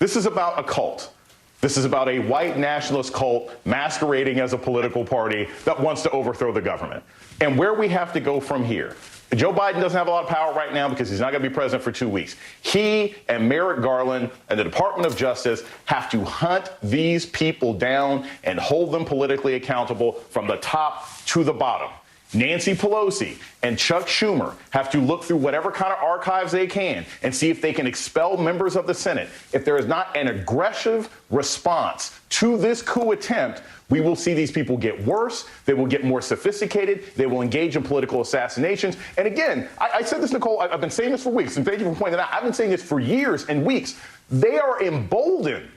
This is about a cult. This is about a white nationalist cult masquerading as a political party that wants to overthrow the government. And where we have to go from here. Joe Biden doesn't have a lot of power right now because he's not going to be president for 2 weeks. He and Merrick Garland and the Department of Justice have to hunt these people down and hold them politically accountable from the top to the bottom. Nancy Pelosi and Chuck Schumer have to look through whatever kind of archives they can and see if they can expel members of the Senate. If there is not an aggressive response to this coup attempt, we will see these people get worse. They will get more sophisticated. They will engage in political assassinations. And again, I said this, Nicole, I've been saying this for weeks, and thank you for pointing it out. I've been saying this for years and weeks. They are emboldened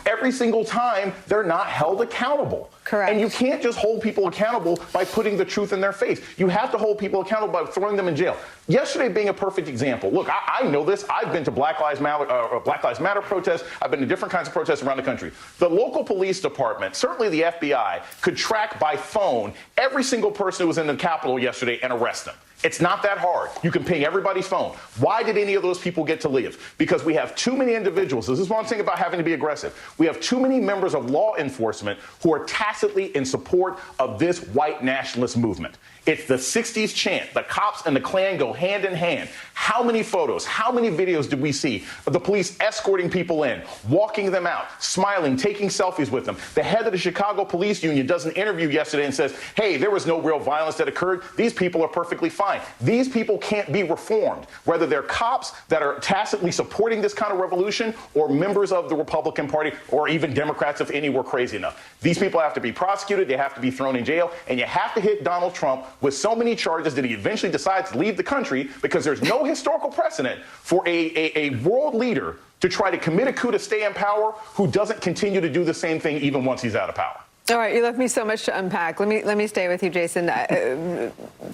every single time they're not held accountable. Correct. And you can't just hold people accountable by putting the truth in their face. You have to hold people accountable by throwing them in jail. Yesterday being a perfect example. Look, I know this. I've been to Black Lives Matter protests. I've been to different kinds of protests around the country. The local police department, certainly the FBI, could track by phone every single person who was in the Capitol yesterday and arrest them. It's not that hard. You can ping everybody's phone. Why did any of those people get to live? Because we have too many individuals. This is what I'm saying about having to be aggressive. We have too many members of law enforcement who are tacitly in support of this white nationalist movement. It's the 60s chant. The cops and the Klan go hand in hand. How many photos, how many videos did we see of the police escorting people in, walking them out, smiling, taking selfies with them? The head of the Chicago Police Union does an interview yesterday and says, hey, there was no real violence that occurred. These people are perfectly fine. These people can't be reformed, whether they're cops that are tacitly supporting this kind of revolution or members of the Republican Party or even Democrats if any were crazy enough. These people have to be prosecuted. They have to be thrown in jail. And you have to hit Donald Trump with so many charges that he eventually decides to leave the country because there's no historical precedent for a world leader to try to commit a coup to stay in power who doesn't continue to do the same thing even once he's out of power. All right, you left me so much to unpack. Let me stay with you, Jason.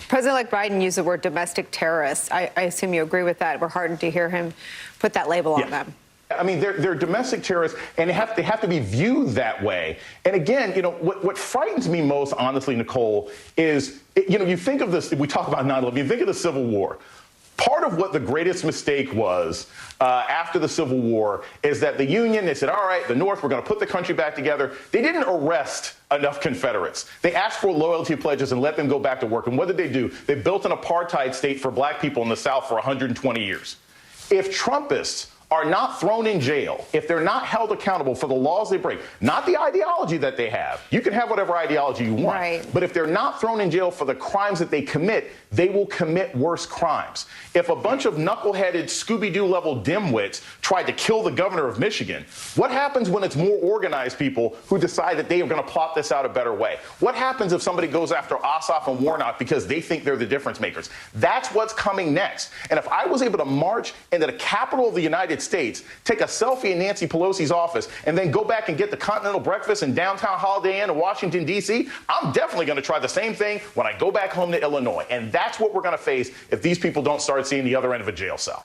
President-elect Biden used the word domestic terrorists. I assume you agree with that. We're heartened to hear him put that label on them. I mean, they're domestic terrorists, and they have to be viewed that way. And again, you know, what frightens me most, honestly, Nicole, is, you know, you think of this, we talk about 9/11, you think of the Civil War. Part of what the greatest mistake was after the Civil War is that the Union, they said, all right, the North, we're going to put the country back together. They didn't arrest enough Confederates. They asked for loyalty pledges and let them go back to work. And what did they do? They built an apartheid state for black people in the South for 120 years. If Trumpists are not thrown in jail, if they're not held accountable for the laws they break, not the ideology that they have. You can have whatever ideology you want. Right. But if they're not thrown in jail for the crimes that they commit, they will commit worse crimes. If a bunch of knuckleheaded Scooby-Doo level dimwits tried to kill the governor of Michigan, what happens when it's more organized people who decide that they are going to plot this out a better way? What happens if somebody goes after Ossoff and Warnock because they think they're the difference makers? That's what's coming next. And if I was able to march into the capital of the United States, take a selfie in Nancy Pelosi's office, and then go back and get the Continental Breakfast in downtown Holiday Inn in Washington, D.C., I'm definitely going to try the same thing when I go back home to Illinois. And that's what we're going to face if these people don't start seeing the other end of a jail cell.